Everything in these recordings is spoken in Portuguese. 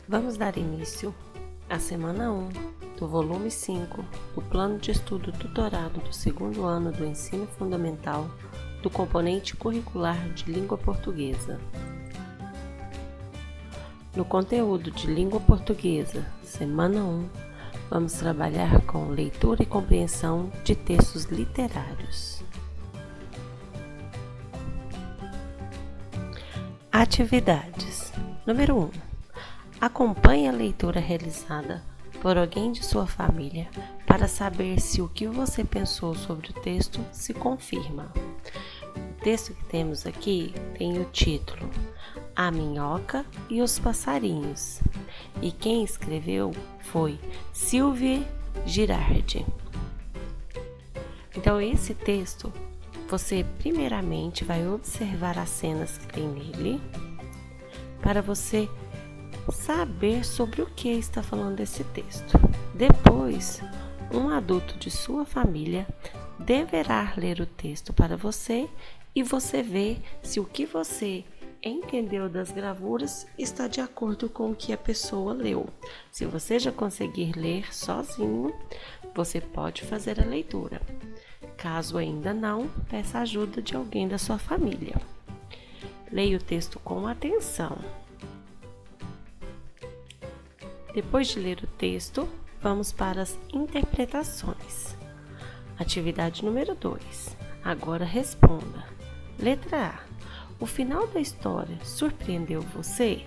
Vamos dar início à semana 1 do volume 5 do Plano de Estudo Tutorado do segundo ano do Ensino Fundamental do componente curricular de Língua Portuguesa. No conteúdo de Língua Portuguesa, semana 1, vamos trabalhar com leitura e compreensão de textos literários. Atividades. Número 1. Acompanhe a leitura realizada por alguém de sua família para saber se o que você pensou sobre o texto se confirma. O texto que temos aqui tem o título A Minhoca e os Passarinhos, e quem escreveu foi Sylvie Girardi. Então, esse texto, você primeiramente vai observar as cenas que tem nele, para você saber sobre o que está falando esse texto. Depois, um adulto de sua família deverá ler o texto para você e você vê se o que você entendeu das gravuras está de acordo com o que a pessoa leu. Se você já conseguir ler sozinho, você pode fazer a leitura. Caso ainda não, peça ajuda de alguém da sua família. Leia o texto com atenção. Depois de ler o texto, vamos para as interpretações. Atividade número 2. Agora responda. Letra A. O final da história surpreendeu você?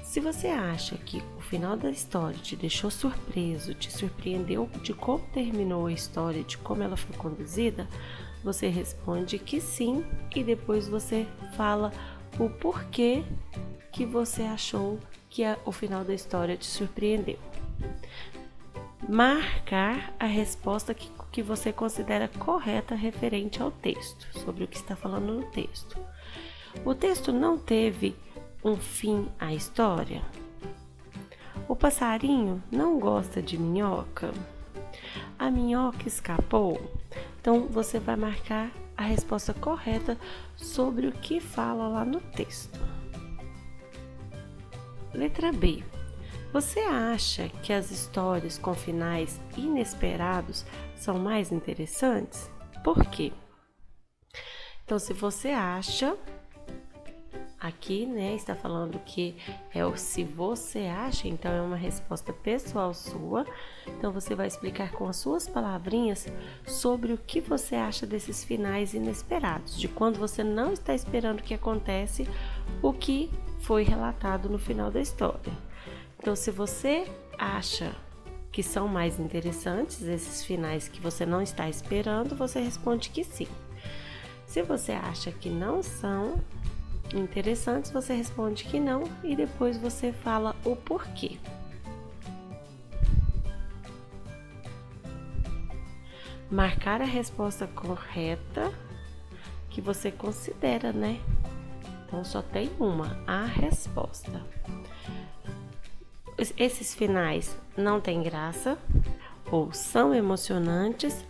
Se você acha que o final da história te deixou surpreso, te surpreendeu de como terminou a história, de como ela foi conduzida, você responde que sim e depois você fala o porquê que você achou que o final da história te surpreendeu. Marcar a resposta que você considera correta referente ao texto, sobre o que está falando no texto. O texto não teve um fim à história? O passarinho não gosta de minhoca? A minhoca escapou? Então, você vai marcar a resposta correta sobre o que fala lá no texto. Letra B. Você acha que as histórias com finais inesperados são mais interessantes? Por quê? Então, se você acha, aqui, está falando que é o se você acha, então é uma resposta pessoal sua. Então, você vai explicar com as suas palavrinhas sobre o que você acha desses finais inesperados, de quando você não está esperando que acontece o que foi relatado no final da história. Então, se você acha que são mais interessantes esses finais que você não está esperando, você responde que sim. Se você acha que não são interessantes, você responde que não e depois você fala o porquê. Marcar a resposta correta que você considera, Então, só tem uma, a resposta. Esses finais não têm graça, ou são emocionantes,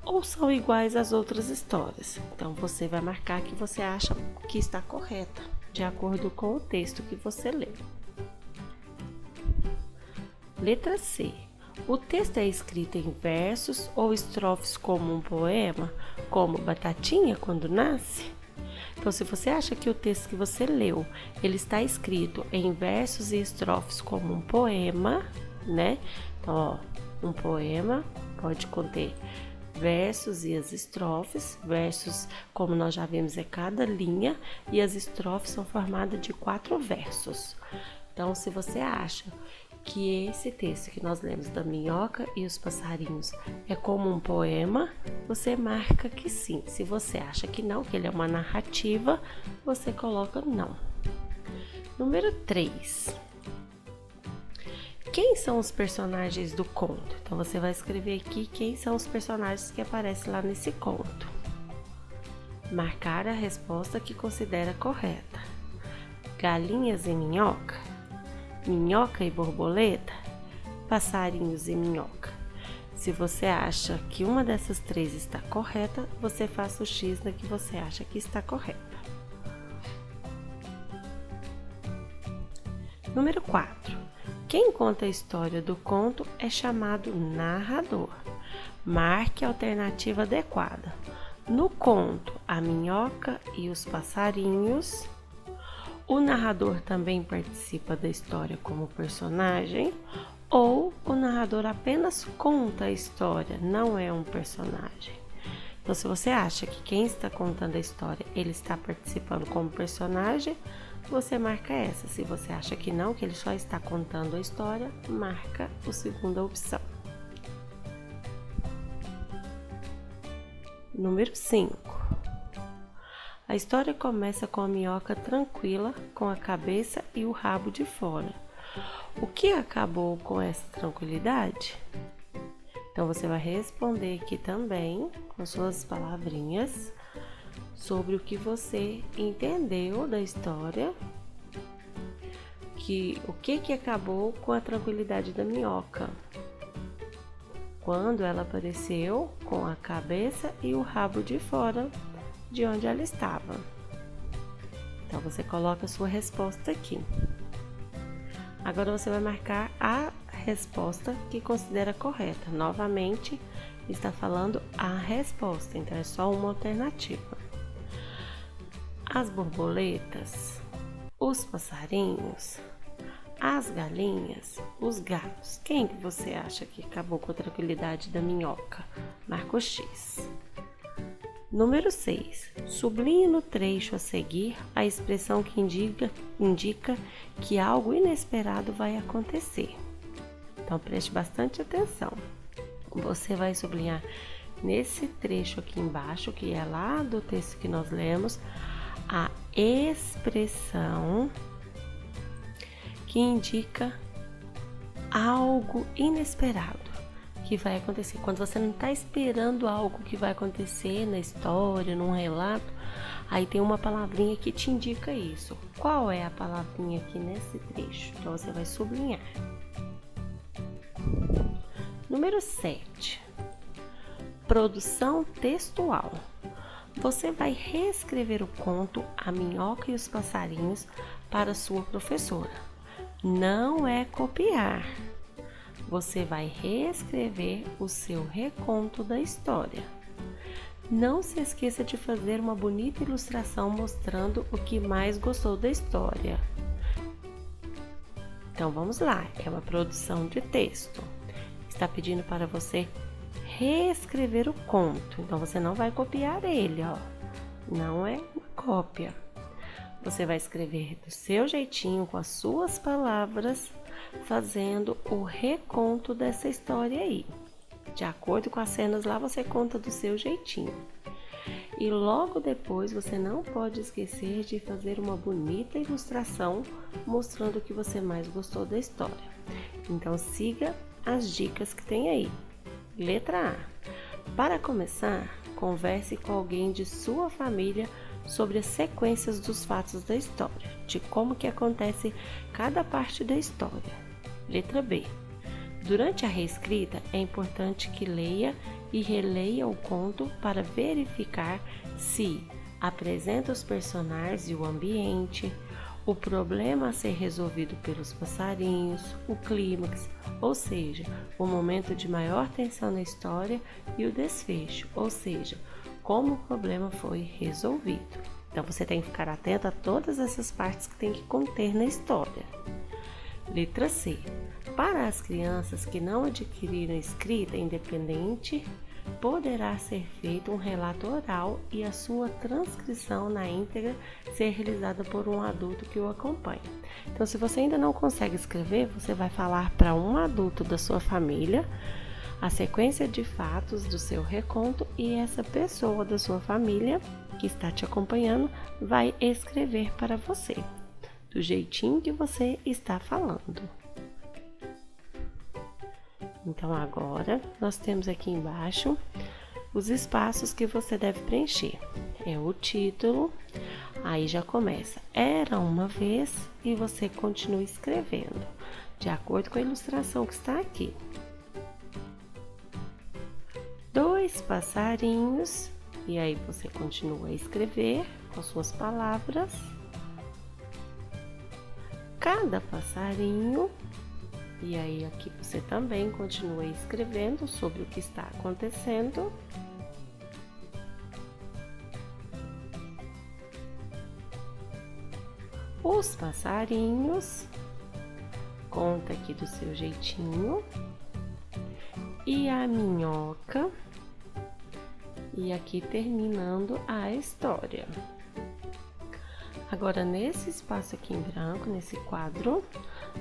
ou são iguais às outras histórias. Então, você vai marcar que você acha que está correta, de acordo com o texto que você leu. Letra C. O texto é escrito em versos ou estrofes como um poema, como Batatinha quando nasce? Então, se você acha que o texto que você leu, ele está escrito em versos e estrofes como um poema, Então, um poema pode conter versos e as estrofes. Versos, como nós já vimos, é cada linha, e as estrofes são formadas de 4 versos. Então, se você acha que esse texto que nós lemos da minhoca e os passarinhos é como um poema, você marca que sim. Se você acha que não, que ele é uma narrativa, você coloca não. Número 3. Quem são os personagens do conto? Então, você vai escrever aqui quem são os personagens que aparecem lá nesse conto. Marcar a resposta que considera correta. Galinhas e minhoca? Minhoca e borboleta? Passarinhos e minhoca? Se você acha que uma dessas 3 está correta, você faça o X na que você acha que está correta. Número 4. Quem conta a história do conto é chamado narrador. Marque a alternativa adequada. No conto A Minhoca e os Passarinhos, o narrador também participa da história como personagem, ou o narrador apenas conta a história, não é um personagem. Então, se você acha que quem está contando a história, ele está participando como personagem, você marca essa. Se você acha que não, que ele só está contando a história, marca a segunda opção. Número 5. A história começa com a minhoca tranquila, com a cabeça e o rabo de fora. O que acabou com essa tranquilidade? Então, você vai responder aqui também, com suas palavrinhas, sobre o que você entendeu da história, o que acabou com a tranquilidade da minhoca, quando ela apareceu com a cabeça e o rabo de fora de onde ela estava. Então, você coloca a sua resposta aqui. Agora você vai marcar a resposta que considera correta. Novamente, está falando a resposta, então é só uma alternativa. As borboletas, os passarinhos, as galinhas, os gatos. Quem que você acha que acabou com a tranquilidade da minhoca? Marca o X. Número 6. Sublinhe no trecho a seguir a expressão que indica que algo inesperado vai acontecer. Então, preste bastante atenção. Você vai sublinhar nesse trecho aqui embaixo, que é lá do texto que nós lemos, a expressão que indica algo inesperado que vai acontecer. Quando você não está esperando algo que vai acontecer na história, num relato, aí tem uma palavrinha que te indica isso. Qual é a palavrinha aqui nesse trecho? Então, você vai sublinhar. Número 7. Produção textual. Você vai reescrever o conto A Minhoca e os Passarinhos para sua professora. Não é copiar. Você vai reescrever o seu reconto da história. Não se esqueça de fazer uma bonita ilustração mostrando o que mais gostou da história. Então, vamos lá. É uma produção de texto. Está pedindo para você reescrever o conto. Então, você não vai copiar ele, ó. Não é uma cópia. Você vai escrever do seu jeitinho, com as suas palavras, fazendo o reconto dessa história aí. De acordo com as cenas lá, você conta do seu jeitinho. E logo depois, você não pode esquecer de fazer uma bonita ilustração mostrando o que você mais gostou da história. Então, siga as dicas que tem aí. Letra A. Para começar, converse com alguém de sua família sobre as sequências dos fatos da história, de como que acontece cada parte da história. Letra B. Durante a reescrita, é importante que leia e releia o conto para verificar se apresenta os personagens e o ambiente, o problema a ser resolvido pelos passarinhos, o clímax, ou seja, o momento de maior tensão na história, e o desfecho, ou seja, como o problema foi resolvido. Então, você tem que ficar atento a todas essas partes que tem que conter na história. Letra C. Para as crianças que não adquiriram escrita independente, poderá ser feito um relato oral e a sua transcrição na íntegra ser realizada por um adulto que o acompanhe. Então, se você ainda não consegue escrever, você vai falar para um adulto da sua família a sequência de fatos do seu reconto, e essa pessoa da sua família que está te acompanhando vai escrever para você, do jeitinho que você está falando. Então, agora nós temos aqui embaixo os espaços que você deve preencher. É o título, aí já começa "Era uma vez" e você continua escrevendo, de acordo com a ilustração que está aqui. 2 passarinhos, e aí você continua a escrever com suas palavras. Cada passarinho, E aí aqui você também continua escrevendo sobre o que está acontecendo. Os passarinhos, conta aqui do seu jeitinho. E a minhoca. E aqui terminando a história. Agora, nesse espaço aqui em branco, nesse quadro,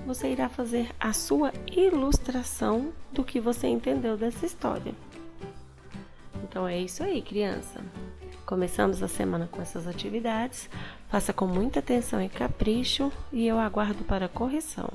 você irá fazer a sua ilustração do que você entendeu dessa história. Então, é isso aí, criança. Começamos a semana com essas atividades. Faça com muita atenção e capricho e eu aguardo para a correção.